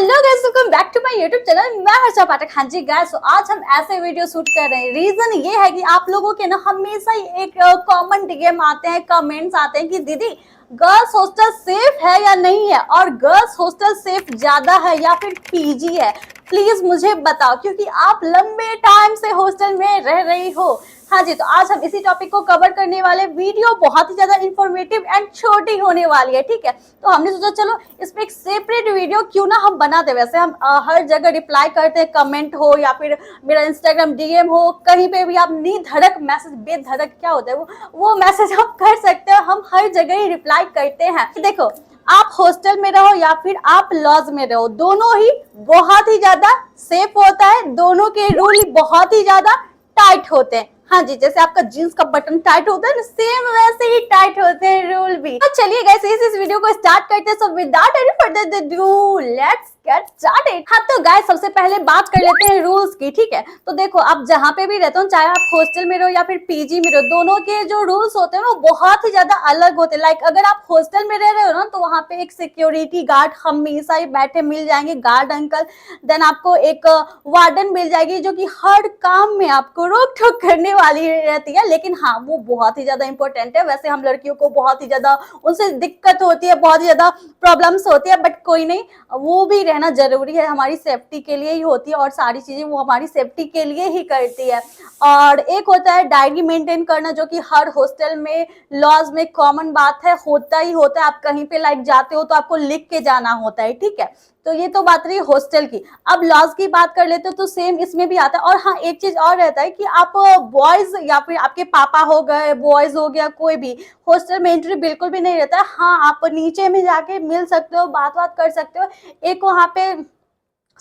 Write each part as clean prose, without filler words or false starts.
Hello guys, welcome back to my YouTube channel. मैं हर्षा पाठक। हाँ जी guys, आज हम ऐसे वीडियो शूट कर रहे हैं। रीजन ये है कि आप लोगों के ना हमेशा ही एक कॉमन डीएम आते हैं, कमेंट्स आते हैं कि दीदी गर्ल्स हॉस्टल सेफ है या नहीं है, और गर्ल्स हॉस्टल सेफ ज्यादा है या फिर पीजी है। प्लीज मुझे बताओ, क्योंकि आप लंबे टाइम से हॉस्टल में रह रही हो। हाँ जी, तो आज हम इसी टॉपिक को कवर करने वाले। वीडियो बहुत ही ज्यादा इंफॉर्मेटिव एंड छोटी होने वाली है, ठीक है। तो हमने सोचा चलो इस पे एक सेपरेट वीडियो क्यों ना हम बना दे। वैसे हम हर जगह रिप्लाई करते हैं, कमेंट हो या फिर मेरा इंस्टाग्राम डीएम हो, कहीं पे भी आप निधड़क मैसेज, बेधड़क क्या होता है वो मैसेज आप कर सकते हो। हम हर जगह ही रिप्लाई करते हैं। देखो, आप हॉस्टल में रहो या फिर आप लॉज में रहो, दोनों ही बहुत ही ज्यादा सेफ होता है। दोनों के रूल बहुत ही ज्यादा टाइट होते हैं। हाँ जी, जैसे आपका जींस का बटन टाइट होता है ना, सेम वैसे ही टाइट होते हैं रूल भी। तो चलिए गाइस, इस वीडियो को स्टार्ट करते हैं। So without any further ado, let's get started. हाँ तो गाइस, सबसे पहले बात कर लेते हैं रूल्स की, ठीक है। तो देखो, आप जहाँ पे भी रहते हो, चाहे आप हॉस्टल में रहो या फिर पीजी में रहो, दोनों के जो रूल्स होते हैं वो बहुत ही ज्यादा अलग होते हैं। लाइक अगर आप हॉस्टल में रह रहे हो ना, तो वहाँ पे एक सिक्योरिटी गार्ड हमेशा ही बैठे मिल जाएंगे, गार्ड अंकल। देन आपको एक वार्डन मिल जाएगी जो कि हर काम में आपको रोक टोक करने वाली रहती है। लेकिन हाँ, वो बहुत ही ज्यादा इंपॉर्टेंट है। वैसे हम लड़कियों को बहुत ही ज्यादा उनसे दिक्कत होती है, बहुत ही ज्यादा प्रॉब्लम्स होती है, बट कोई नहीं, वो भी रहना जरूरी है, हमारी सेफ्टी के लिए ही होती है। और सारी चीजें वो हमारी सेफ्टी के लिए ही करती है। और एक होता है डायरी मेंटेन करना, जो कि हर हॉस्टल में, लॉज में कॉमन बात है, होता ही होता है। आप कहीं पे लाइक जाते हो तो आपको लिख के जाना होता है, ठीक है। तो ये तो बात रही हॉस्टल की। अब लॉज की बात कर लेते हो तो सेम इसमें भी आता है। और हाँ, एक चीज और रहता है कि आप बॉयज या फिर आपके पापा हो गए, बॉयज हो गया, कोई भी हॉस्टल में एंट्री बिल्कुल भी नहीं रहता है। हाँ, आप नीचे में जाके मिल सकते हो, बात कर सकते हो। एक वहाँ पे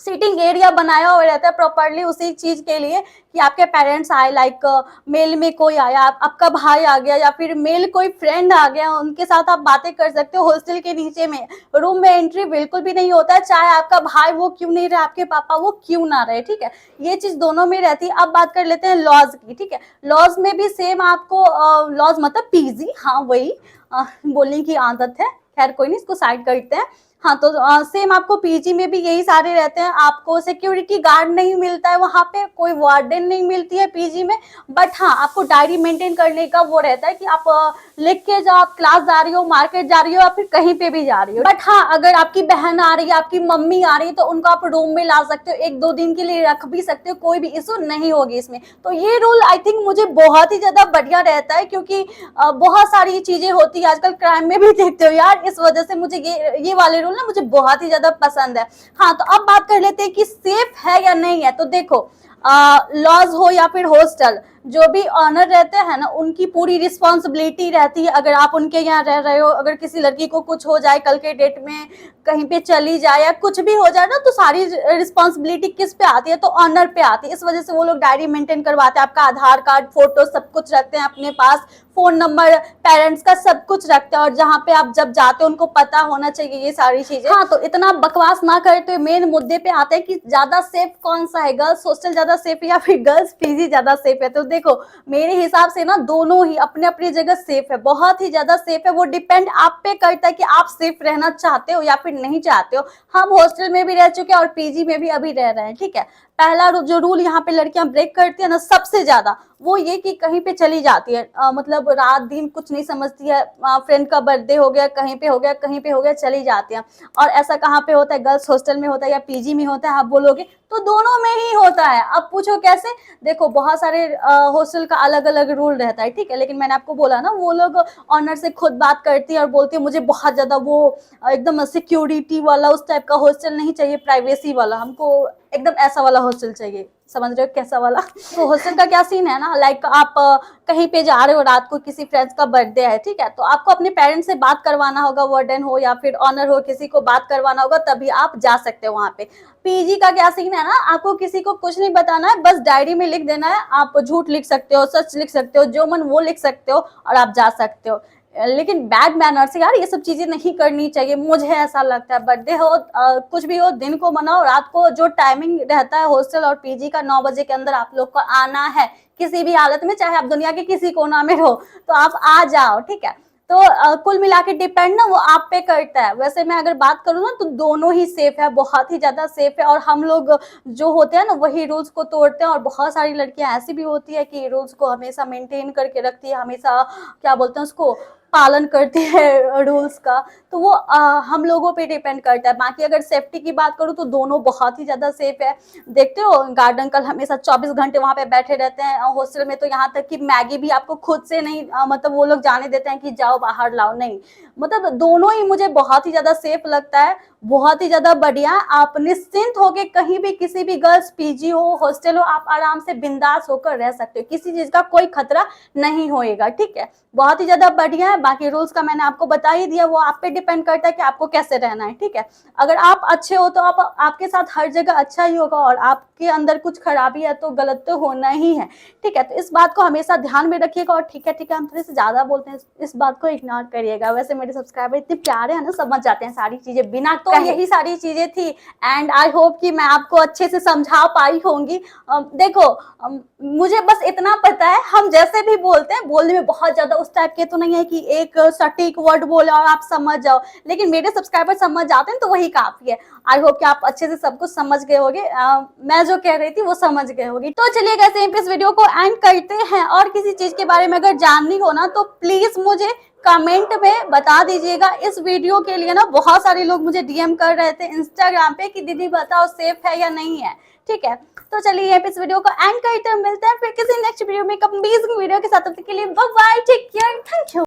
सीटिंग एरिया बनाया हुआ रहता है प्रॉपरली उसी चीज के लिए कि आपके पेरेंट्स आए, लाइक मेल में कोई आया, आपका भाई आ गया या फिर मेल कोई फ्रेंड आ गया, उनके साथ आप बातें कर सकते हो। हॉस्टल के नीचे में रूम में एंट्री बिल्कुल भी नहीं होता है, चाहे आपका भाई वो क्यों नहीं रहे, आपके पापा वो क्यों ना रहे, ठीक है। ये चीज दोनों में रहती है। अब बात कर लेते हैं लॉज की, ठीक है। लॉज में भी सेम आपको, लॉज मतलब पीजी, हाँ वही बोलने की आदत है, खैर कोई नहीं, इसको साइड करते हैं। हाँ तो सेम आपको पीजी में भी यही सारे रहते हैं। आपको सिक्योरिटी गार्ड नहीं मिलता है वहाँ पे, कोई वार्डन नहीं मिलती है पीजी में। बट हाँ, आपको डायरी मेंटेन करने का वो रहता है कि आप लिख के जाओ, आप क्लास जा रही हो, मार्केट जा रही हो या फिर कहीं पे भी जा रही हो। बट हाँ, अगर आपकी बहन आ रही है, आपकी मम्मी आ रही है, तो उनको आप रूम में ला सकते हो, 1-2 दिन के लिए रख भी सकते हो, कोई भी इशू नहीं होगी इसमें। तो ये रूल आई थिंक मुझे बहुत ही ज्यादा बढ़िया रहता है, क्योंकि बहुत सारी चीजें होती है आजकल, क्राइम में भी देखते हो यार, इस वजह से मुझे ये वाले ना मुझे बहुत ही ज्यादा पसंद है। हाँ तो अब बात कर लेते हैं कि सेफ है या नहीं है। तो देखो, लॉज हो या फिर हॉस्टल, जो भी ऑनर रहते हैं ना, उनकी पूरी रिस्पॉन्सिबिलिटी रहती है। अगर आप उनके यहाँ रह रहे हो, अगर किसी लड़की को कुछ हो जाए कल के डेट में, कहीं पे चली जाए या कुछ भी हो जाए ना, तो सारी रिस्पॉन्सिबिलिटी किस पे आती है, तो ऑनर पे आती है। इस वजह से वो लोग डायरी मेंटेन करवाते हैं, आपका आधार कार्ड, फोटो सब कुछ रखते हैं अपने पास, फोन नंबर पेरेंट्स का सब कुछ रखते हैं। और जहाँ पे आप जब जाते हो उनको पता होना चाहिए ये सारी चीजें। हाँ तो इतना बकवास ना करते, मेन मुद्दे पे आते हैं कि ज्यादा सेफ कौन सा है, गर्ल्स हॉस्टल ज्यादा सेफ है या फिर गर्ल्स पीजी ज्यादा सेफ है। तो देखो, मेरे हिसाब से ना दोनों ही अपने अपनी जगह सेफ है, बहुत ही ज्यादा सेफ है। वो डिपेंड आप पे करता है कि आप सेफ रहना चाहते हो या फिर नहीं चाहते हो। हम हॉस्टल में भी रह चुके हैं और पीजी में भी अभी रह रहे हैं, ठीक है। पहला जो रूल यहाँ पे लड़कियां ब्रेक करती है ना सबसे ज्यादा, वो ये कि कहीं पे चली जाती है, मतलब रात दिन कुछ नहीं समझती है, फ्रेंड का बर्थडे हो गया, कहीं पे हो गया, कहीं पे हो गया, चली जाती है। और ऐसा कहाँ पे होता है, गर्ल्स हॉस्टल में होता है या पीजी में होता है, आप बोलोगे तो दोनों में ही होता है। अब पूछो कैसे, देखो बहुत सारे हॉस्टल का अलग अलग रूल रहता है, ठीक है। लेकिन मैंने आपको बोला ना, वो लोग ऑनर से खुद बात करती है और बोलती है मुझे बहुत ज्यादा वो एकदम सिक्योरिटी वाला उस टाइप का हॉस्टल नहीं चाहिए, प्राइवेसी वाला, हमको एकदम ऐसा वाला हॉस्टल चाहिए। समझ रहे हो कैसा वाला? तो हॉस्टल का क्या सीन है ना, लाइक आप कहीं पे जा रहे हो, रात को किसी फ्रेंड्स का बर्थडे है, ठीक है, तो आपको अपने पेरेंट्स से बात करवाना होगा, वार्डन हो या फिर ऑनर हो, किसी को बात करवाना होगा, तभी आप जा सकते हो वहां पे। पीजी का क्या सीन है ना, आपको किसी को कुछ नहीं बताना है, बस डायरी में लिख देना है। आप झूठ लिख सकते हो, सच लिख सकते हो, जो मन वो लिख सकते हो और आप जा सकते हो। लेकिन बैड मैनर से यार ये सब चीजें नहीं करनी चाहिए, मुझे ऐसा लगता है। बर्थडे हो, कुछ भी हो, दिन को मनाओ, रात को जो टाइमिंग रहता है हॉस्टल और पीजी का, 9 बजे के अंदर आप लोग को आना है किसी भी हालत में, चाहे आप दुनिया के किसी कोना में हो, तो आप आ जाओ, ठीक है। तो कुल मिला के डिपेंड ना वो आप पे करता है। वैसे मैं अगर बात करूँ ना तो दोनों ही सेफ है, बहुत ही ज्यादा सेफ है। और हम लोग जो होते हैं ना वही रूल्स को तोड़ते हैं, और बहुत सारी लड़कियां ऐसी भी होती है कि रूल्स को हमेशा मेंटेन करके रखती है, हमेशा क्या बोलते हैं उसको, पालन करती है रूल्स का। तो वो हम लोगों पे डिपेंड करता है। बाकी अगर सेफ्टी की बात करूँ तो दोनों बहुत ही ज्यादा सेफ है। देखते हो गार्ड अंकल हमेशा 24 घंटे वहां पे बैठे रहते हैं हॉस्टल में। तो यहाँ तक कि मैगी भी आपको खुद से नहीं मतलब वो लोग जाने देते हैं कि जाओ बाहर लाओ, नहीं। मतलब दोनों ही मुझे बहुत ही ज्यादा सेफ लगता है, बहुत ही ज्यादा बढ़िया। आप निश्चिंत होके कहीं भी, किसी भी गर्ल्स पीजी हो, हॉस्टल हो, आप आराम से बिंदास होकर रह सकते हो, किसी चीज का कोई खतरा नहीं होएगा, ठीक है। बहुत ही ज्यादा बढ़िया है। बाकी रूल्स का मैंने आपको बता ही दिया, वो आप पे डिपेंड करता है कि आपको कैसे रहना है, ठीक है। अगर आप अच्छे हो तो आप, आपके साथ हर जगह अच्छा ही होगा, और आपके अंदर कुछ खराबी है तो गलत तो होना ही है, ठीक है। तो इस बात को हमेशा ध्यान में रखिएगा। और ठीक है हम थोड़े से ज्यादा बोलते हैं, इस बात को इग्नोर करिएगा। वैसे मेरे सब्सक्राइबर इतने प्यारे हैं ना, समझ जाते हैं सारी चीजें बिना तो यही सारी चीजें थी। एंड आई होप कि मैं आपको अच्छे से समझा पाई होंगी। देखो मुझे बस इतना पता है, हम जैसे भी बोलते हैं, बोलने में बहुत ज्यादा उस टाइप के तो नहीं है कि एक सटीक वर्ड बोले और आप समझ जाओ, लेकिन मेरे सब्सक्राइबर समझ जाते हैं तो वही काफी है। आई होप कि आप अच्छे से सब कुछ समझ गए होंगे, मैं जो कह रही थी वो समझ गए होंगे। तो चलिए कैसे इस वीडियो को एंड करते हैं। और किसी चीज के बारे में अगर जाननी हो ना तो प्लीज मुझे कमेंट में बता दीजिएगा। इस वीडियो के लिए ना बहुत सारे लोग मुझे डीएम कर रहे थे इंस्टाग्राम पे कि दीदी बताओ सेफ है या नहीं है, ठीक है। तो चलिए यहाँ पे इस वीडियो को एंड करते हैं, मिलते हैं फिर किसी नेक्स्ट वीडियो में एक अमेजिंग वीडियो के साथ। तब तक के लिए bye bye, take care, thank you.